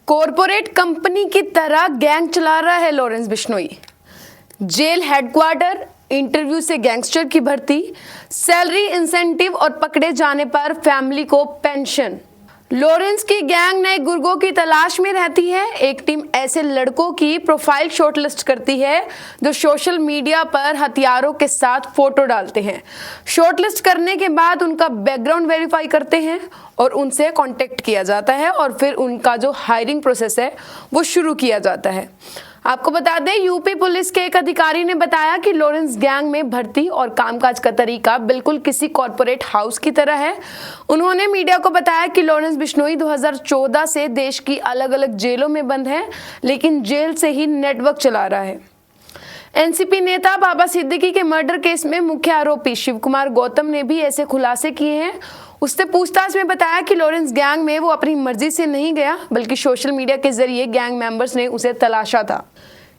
Corporate company की तरह gang चला रहा है Lawrence Bishnoi. Jail headquarter, interview से गैंगस्टर की भर्ती, सैलरी इंसेंटिव और पकड़े जाने पर फैमिली को पेंशन। लॉरेंस की गैंग नए गुर्गों की तलाश में रहती है। एक टीम ऐसे लड़कों की प्रोफाइल शॉर्टलिस्ट करती है जो सोशल मीडिया पर हथियारों के साथ फोटो डालते हैं। शॉर्टलिस्ट करने के बाद उनका बैकग्राउंड वेरीफाई करते हैं और उनसे कांटेक्ट किया जाता है और फिर उनका जो हायरिंग प्रोसेस है वो शुरू किया जाता है। आपको बता दें, यूपी पुलिस के एक अधिकारी ने बताया कि लॉरेंस गैंग में भर्ती और कामकाज का तरीका बिल्कुल किसी कॉरपोरेट हाउस की तरह है। उन्होंने मीडिया को बताया कि लॉरेंस बिश्नोई 2014 से देश की अलग अलग जेलों में बंद है, लेकिन जेल से ही नेटवर्क चला रहा है। एनसीपी नेता बाबा सिद्दीकी के मर्डर केस में मुख्य आरोपी शिव कुमार गौतम ने भी ऐसे खुलासे किए हैं। उसने पूछताछ में बताया कि लॉरेंस गैंग में वो अपनी मर्जी से नहीं गया, बल्कि सोशल मीडिया के जरिए गैंग मेंबर्स ने उसे तलाशा था।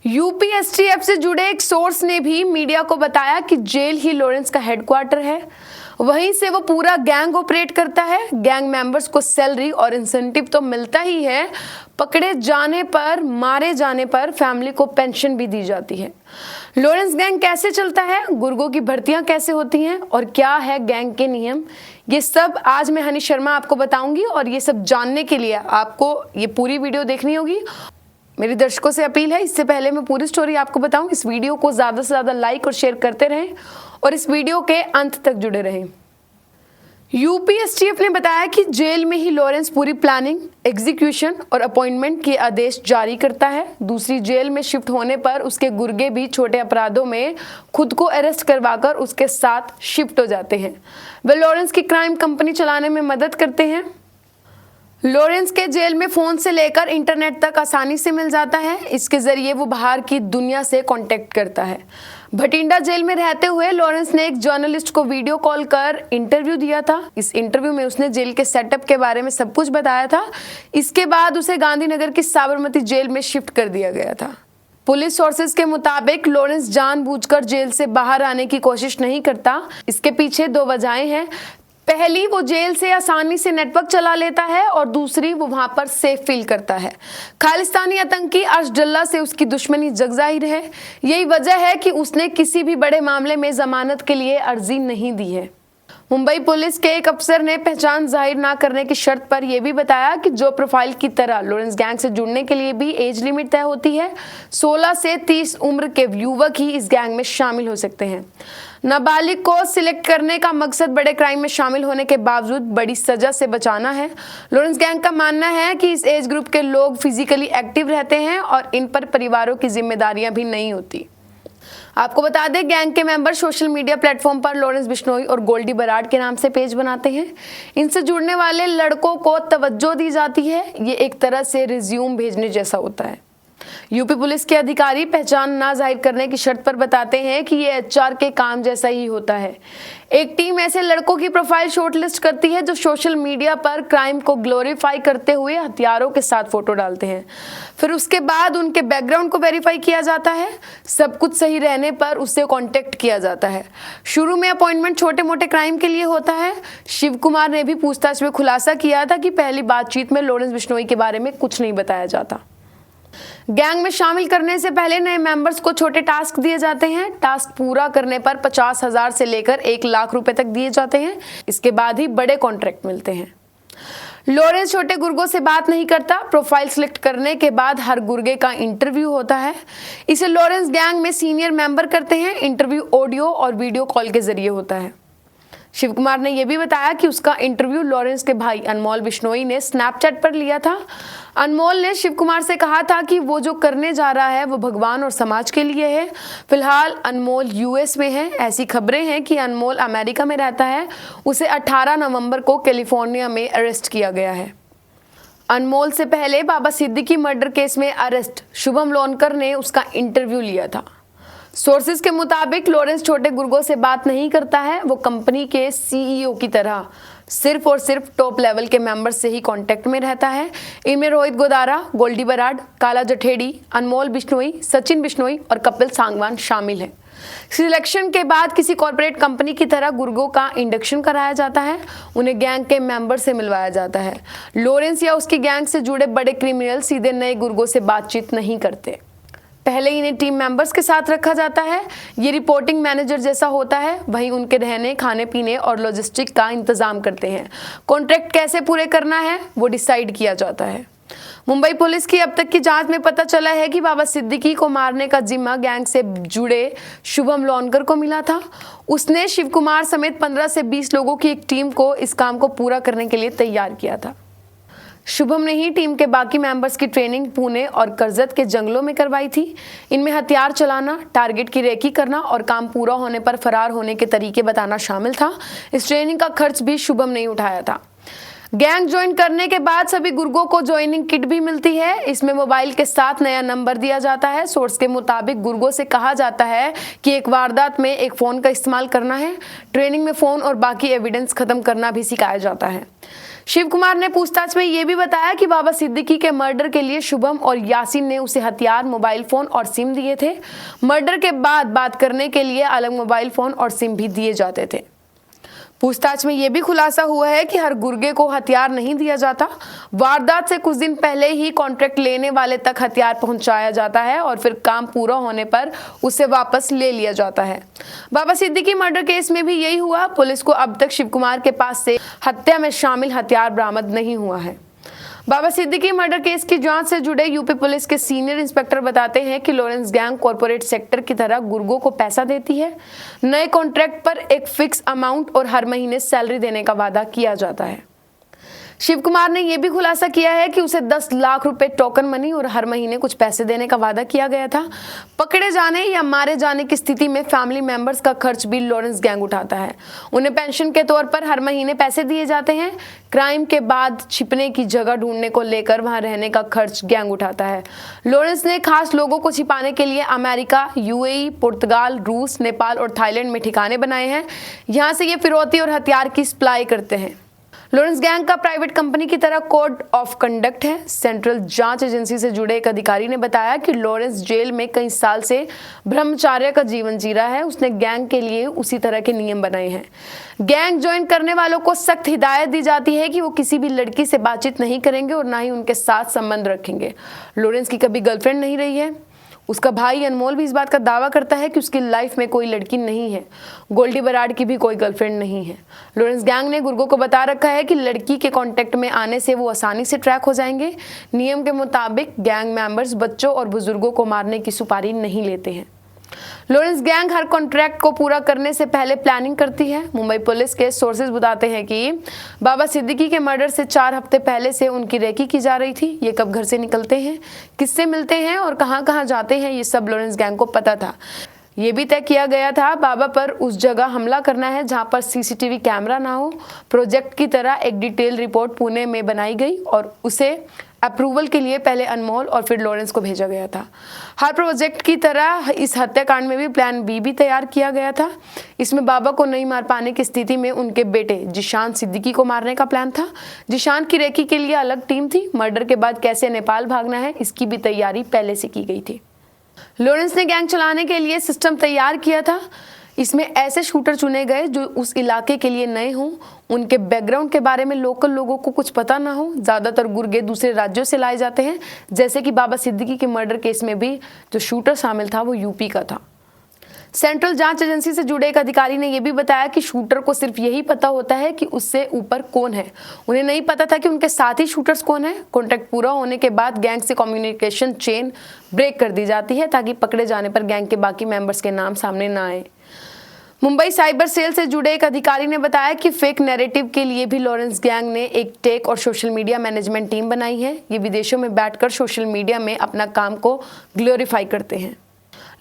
यूपी एसटीएफ से जुड़े एक सोर्स ने भी मीडिया को बताया कि जेल ही लॉरेंस का हेडक्वार्टर है, वहीं से वो पूरा गैंग ऑपरेट करता है। गैंग मेंबर्स को सैलरी और इंसेंटिव तो मिलता ही है, पकड़े जाने पर, मारे जाने पर फैमिली को पेंशन भी दी जाती है। लॉरेंस गैंग कैसे चलता है, गुर्गों की भर्तियां कैसे होती हैं और क्या है गैंग के नियम, ये सब आज मैं हनी शर्मा आपको बताऊंगी। और ये सब जानने के लिए आपको ये पूरी वीडियो देखनी होगी। मेरे दर्शकों से अपील है, इससे पहले मैं पूरी स्टोरी आपको बताऊं, इस वीडियो को ज़्यादा से ज़्यादा लाइक और शेयर करते रहें और इस वीडियो के अंत तक जुड़े रहें। यूपी एसटीएफ ने बताया कि जेल में ही लॉरेंस पूरी प्लानिंग, एग्जीक्यूशन और अपॉइंटमेंट के आदेश जारी करता है। दूसरी जेल में शिफ्ट होने पर उसके गुर्गे भी छोटे अपराधों में खुद को अरेस्ट करवाकर उसके साथ शिफ्ट हो जाते हैं। वे लॉरेंस की क्राइम कंपनी चलाने में मदद करते हैं। लॉरेंस के जेल में फोन से लेकर इंटरनेट तक आसानी से मिल जाता है। इसके जरिए वो बाहर की दुनिया से कांटेक्ट करता है। भटिंडा जेल में रहते हुए लॉरेंस ने एक जर्नलिस्ट को वीडियो कॉल कर इंटरव्यू दिया था। इस इंटरव्यू में उसने जेल के सेटअप के बारे में सब कुछ बताया था। इसके बाद उसे गांधीनगर की साबरमती जेल में शिफ्ट कर दिया गया था। पुलिस सोर्सेज के मुताबिक लॉरेंस जानबूझकर जेल से बाहर आने की कोशिश नहीं करता। इसके पीछे दो वजहें हैं। पहली, वो जेल से आसानी से नेटवर्क चला लेता है और दूसरी, वो वहां पर सेफ फील करता है। खालिस्तानी आतंकी अर्शदुल्ला से उसकी दुश्मनी जग जाहिर है। यही वजह है कि उसने किसी भी बड़े मामले में जमानत के लिए अर्जी नहीं दी है। मुंबई पुलिस के एक अफसर ने पहचान जाहिर ना करने की शर्त पर यह भी बताया कि जो प्रोफाइल की तरह लॉरेंस गैंग से जुड़ने के लिए भी एज लिमिट तय होती है। 16 से 30 उम्र के युवक ही इस गैंग में शामिल हो सकते हैं। नाबालिग को सिलेक्ट करने का मकसद बड़े क्राइम में शामिल होने के बावजूद बड़ी सजा से बचाना है। लॉरेंस गैंग का मानना है कि इस एज ग्रुप के लोग फिजिकली एक्टिव रहते हैं और इन पर परिवारों की जिम्मेदारियां भी नहीं होती। आपको बता दें, गैंग के मेंबर सोशल मीडिया प्लेटफॉर्म पर लॉरेंस बिश्नोई और गोल्डी बराड के नाम से पेज बनाते हैं। इनसे जुड़ने वाले लड़कों को तवज्जो दी जाती है। ये एक तरह से रिज्यूम भेजने जैसा होता है। यूपी पुलिस के अधिकारी पहचान ना जाहिर करने की शर्त पर बताते हैं कि ये एचआर के काम जैसा ही होता है। एक टीम ऐसे लड़कों की प्रोफाइल शॉर्टलिस्ट करती है जो सोशल मीडिया पर क्राइम को ग्लोरीफाई करते हुए हथियारों के साथ फोटो डालते हैं। फिर उसके बाद उनके बैकग्राउंड को वेरीफाई किया जाता है। सब कुछ सही रहने पर उससे कांटेक्ट किया जाता है। शुरू में अपॉइंटमेंट छोटे मोटे क्राइम के लिए होता है। शिव कुमार ने भी पूछताछ में खुलासा किया था कि पहली बातचीत में लॉरेंस बिश्नोई के बारे में कुछ नहीं बताया जाता। गैंग में शामिल करने से पहले नए मेंबर्स को छोटे टास्क दिए जाते हैं। टास्क पूरा करने पर 50,000 से लेकर 1 लाख रुपए तक दिए जाते हैं। इसके बाद ही बड़े कॉन्ट्रैक्ट मिलते हैं। लॉरेंस छोटे गुर्गों से बात नहीं करता। प्रोफाइल सिलेक्ट करने के बाद हर गुर्गे का इंटरव्यू होता है। इसे लॉरेंस गैंग में सीनियर मेंबर करते हैं। इंटरव्यू ऑडियो और वीडियो कॉल के जरिए होता है। शिव कुमार ने यह भी बताया कि उसका इंटरव्यू लॉरेंस के भाई अनमोल बिश्नोई ने स्नैपचैट पर लिया था। अनमोल ने शिव कुमार से कहा था कि वो जो करने जा रहा है वो भगवान और समाज के लिए है। फिलहाल अनमोल यूएस में है। ऐसी खबरें हैं कि अनमोल अमेरिका में रहता है। उसे 18 नवंबर को कैलिफोर्निया में अरेस्ट किया गया है। अनमोल से पहले बाबा सिद्दीकी मर्डर केस में अरेस्ट शुभम लोनकर ने उसका इंटरव्यू लिया था। सोर्सेज के मुताबिक लॉरेंस छोटे गुर्गों से बात नहीं करता है। वो कंपनी के सीईओ की तरह सिर्फ और सिर्फ टॉप लेवल के मेंबर्स से ही कांटेक्ट में रहता है। इनमें रोहित गोदारा, गोल्डी बराड, काला जठेड़ी, अनमोल बिश्नोई, सचिन बिश्नोई और कपिल सांगवान शामिल हैं। सिलेक्शन के बाद किसी कॉर्पोरेट कंपनी की तरह गुर्गों का इंडक्शन कराया जाता है, उन्हें गैंग के मेंबर से मिलवाया जाता है। लॉरेंस या उसकी गैंग से जुड़े बड़े क्रिमिनल सीधे नए गुर्गों से बातचीत नहीं करते, पहले इन्हें टीम मेंबर्स के साथ रखा जाता है। ये रिपोर्टिंग मैनेजर जैसा होता है, वहीं उनके रहने, खाने पीने और लॉजिस्टिक का इंतजाम करते हैं। कॉन्ट्रैक्ट कैसे पूरे करना है वो डिसाइड किया जाता है। मुंबई पुलिस की अब तक की जांच में पता चला है कि बाबा सिद्दीकी को मारने का जिम्मा गैंग से जुड़े शुभम लोनकर को मिला था। उसने शिव कुमार समेत 15 से 20 लोगों की एक टीम को इस काम को पूरा करने के लिए तैयार किया था। शुभम ने ही टीम के बाकी मेंबर्स की ट्रेनिंग पुणे और करजत के जंगलों में करवाई थी। इनमें हथियार चलाना, टारगेट की रेकी करना और काम पूरा होने पर फरार होने के तरीके बताना शामिल था। इस ट्रेनिंग का खर्च भी शुभम ने ही उठाया था। गैंग ज्वाइन करने के बाद सभी गुर्गों को ज्वाइनिंग किट भी मिलती है। इसमें मोबाइल के साथ नया नंबर दिया जाता है। सोर्स के मुताबिक गुर्गों से कहा जाता है कि एक वारदात में एक फोन का इस्तेमाल करना है। ट्रेनिंग में फोन और बाकी एविडेंस खत्म करना भी सिखाया जाता है। शिव कुमार ने पूछताछ में यह भी बताया कि बाबा सिद्दीकी के मर्डर के लिए शुभम और यासीन ने उसे हथियार, मोबाइल फोन और सिम दिए थे। मर्डर के बाद बात करने के लिए अलग मोबाइल फोन और सिम भी दिए जाते थे। पूछताछ में यह भी खुलासा हुआ है कि हर गुर्गे को हथियार नहीं दिया जाता। वारदात से कुछ दिन पहले ही कॉन्ट्रैक्ट लेने वाले तक हथियार पहुंचाया जाता है और फिर काम पूरा होने पर उसे वापस ले लिया जाता है। बाबा सिद्दीकी मर्डर केस में भी यही हुआ। पुलिस को अब तक शिव कुमार के पास से हत्या में शामिल हथियार बरामद नहीं हुआ है। बाबा सिद्दीकी मर्डर केस की जांच से जुड़े यूपी पुलिस के सीनियर इंस्पेक्टर बताते हैं कि लॉरेंस गैंग कॉर्पोरेट सेक्टर की तरह गुर्गों को पैसा देती है। नए कॉन्ट्रैक्ट पर एक फिक्स अमाउंट और हर महीने सैलरी देने का वादा किया जाता है। शिव कुमार ने यह भी खुलासा किया है कि उसे 10 लाख रुपए टोकन मनी और हर महीने कुछ पैसे देने का वादा किया गया था। पकड़े जाने या मारे जाने की स्थिति में फैमिली मेंबर्स का खर्च भी लॉरेंस गैंग उठाता है। उन्हें पेंशन के तौर पर हर महीने पैसे दिए जाते हैं। क्राइम के बाद छिपने की जगह ढूंढने को लेकर वहां रहने का खर्च गैंग उठाता है। लॉरेंस ने खास लोगों को छिपाने के लिए अमेरिका, यूएई, पुर्तगाल, रूस, नेपाल और थाईलैंड में ठिकाने बनाए हैं। यहाँ से ये फिरौती और हथियार की सप्लाई करते हैं। लॉरेंस गैंग का प्राइवेट कंपनी की तरह कोड ऑफ कंडक्ट है। सेंट्रल जांच एजेंसी से जुड़े एक अधिकारी ने बताया कि लॉरेंस जेल में कई साल से ब्रह्मचार्य का जीवन जी रहा है। उसने गैंग के लिए उसी तरह के नियम बनाए हैं। गैंग ज्वाइन करने वालों को सख्त हिदायत दी जाती है कि वो किसी भी लड़की से बातचीत नहीं करेंगे और ना ही उनके साथ संबंध रखेंगे। लॉरेंस की कभी गर्लफ्रेंड नहीं रही है। उसका भाई अनमोल भी इस बात का दावा करता है कि उसकी लाइफ में कोई लड़की नहीं है। गोल्डी बराड़ की भी कोई गर्लफ्रेंड नहीं है। लॉरेंस गैंग ने गुर्गों को बता रखा है कि लड़की के कांटेक्ट में आने से वो आसानी से ट्रैक हो जाएंगे। नियम के मुताबिक गैंग मेंबर्स बच्चों और बुजुर्गों को मारने की सुपारी नहीं लेते हैं। लॉरेंस गैंग हर कॉन्ट्रैक्ट को पूरा करने से पहले प्लानिंग करती है। मुंबई पुलिस के सोर्सेज बताते हैं कि बाबा सिद्दीकी के मर्डर से 4 हफ्ते पहले से उनकी रेकी की जा रही थी। ये कब घर से निकलते हैं, किससे मिलते हैं और कहां-कहां जाते हैं, ये सब लॉरेंस गैंग को पता था। ये भी तय किया गया था बाबा पर उस जगह हमला करना है जहां पर सीसीटीवी कैमरा ना हो। प्रोजेक्ट की तरह एक डिटेल रिपोर्ट पुणे में बनाई गई और उसे अप्रूवल के लिए पहले अनमोल और फिर लॉरेंस को भेजा गया था। हर प्रोजेक्ट की तरह इस हत्याकांड में भी प्लान बी भी तैयार किया गया था। इसमें बाबा को नहीं मार पाने की स्थिति में उनके बेटे जिशान सिद्दीकी को मारने का प्लान था। जिशान की रेकी के लिए अलग टीम थी। मर्डर के बाद कैसे नेपाल भागना है, इसकी भी तैयारी पहले से की गई थी। लॉरेंस ने गैंग चलाने के लिए सिस्टम तैयार किया था। इसमें ऐसे शूटर चुने गए जो उस इलाके के लिए नए हों, उनके बैकग्राउंड के बारे में लोकल लोगों को कुछ पता ना हो। ज़्यादातर गुर्गे दूसरे राज्यों से लाए जाते हैं, जैसे कि बाबा सिद्दीकी के मर्डर केस में भी जो शूटर शामिल था वो यूपी का था। सेंट्रल जांच एजेंसी से जुड़े एक अधिकारी ने यह भी बताया कि शूटर को सिर्फ यही पता होता है कि उससे ऊपर कौन है। उन्हें नहीं पता था कि उनके साथी शूटर्स कौन है। कॉन्ट्रैक्ट पूरा होने के बाद गैंग से कम्युनिकेशन चेन ब्रेक कर दी जाती है ताकि पकड़े जाने पर गैंग के बाकी मेंबर्स के नाम सामने ना आए। मुंबई साइबर सेल से जुड़े एक अधिकारी ने बताया कि फेक नैरेटिव के लिए भी लॉरेंस गैंग ने एक टेक और सोशल मीडिया मैनेजमेंट टीम बनाई है। ये विदेशों में बैठकर सोशल मीडिया में अपना काम को ग्लोरीफाई करते हैं।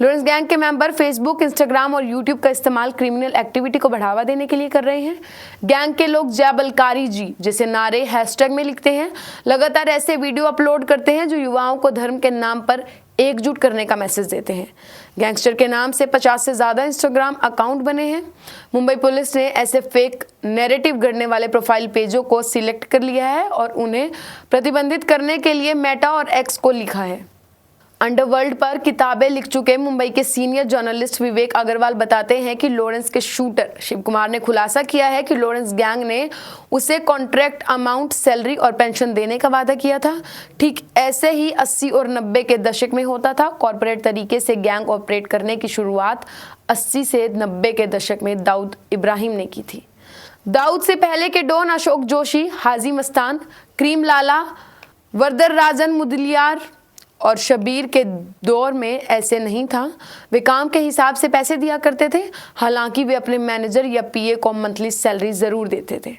लॉरेंस गैंग के मेंबर फेसबुक, इंस्टाग्राम और यूट्यूब का इस्तेमाल क्रिमिनल एक्टिविटी को बढ़ावा देने के लिए कर रहे हैं। गैंग के लोग जय बलकारी जी जैसे नारे हैशटैग में लिखते हैं। लगातार ऐसे वीडियो अपलोड करते हैं जो युवाओं को धर्म के नाम पर एकजुट करने का मैसेज देते हैं। गैंगस्टर के नाम से 50 से ज़्यादा इंस्टाग्राम अकाउंट बने हैं। मुंबई पुलिस ने ऐसे फेक नैरेटिव गढ़ने वाले प्रोफाइल पेजों को सिलेक्ट कर लिया है और उन्हें प्रतिबंधित करने के लिए मेटा और एक्स को लिखा है। अंडरवर्ल्ड पर किताबें लिख चुके मुंबई के सीनियर जर्नलिस्ट विवेक अग्रवाल बताते हैं कि लॉरेंस के शूटर शिव कुमार ने खुलासा किया है कि लॉरेंस गैंग ने उसे कॉन्ट्रैक्ट अमाउंट, सैलरी और पेंशन देने का वादा किया था। ठीक ऐसे ही 80 और 90 के दशक में होता था। कॉर्पोरेट तरीके से गैंग ऑपरेट करने की शुरुआत 80 से 90 के दशक में दाऊद इब्राहिम ने की थी। दाऊद से पहले के डॉन अशोक जोशी, हाजी मस्तान, क्रीम लाला, वरदराजन मुदलियार और शबीर के दौर में ऐसे नहीं था। वे काम के हिसाब से पैसे दिया करते थे, हालांकि वे अपने मैनेजर या पीए को मंथली सैलरी जरूर देते थे।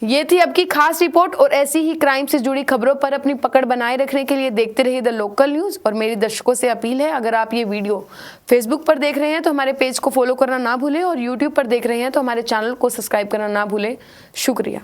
ये थी अब की खास रिपोर्ट, और ऐसी ही क्राइम से जुड़ी खबरों पर अपनी पकड़ बनाए रखने के लिए देखते रहिए द लोकल न्यूज़। और मेरी दर्शकों से अपील है, अगर आप ये वीडियो फेसबुक पर देख रहे हैं तो हमारे पेज को फॉलो करना ना भूलें, और यूट्यूब पर देख रहे हैं तो हमारे चैनल को सब्सक्राइब करना ना भूलें। शुक्रिया।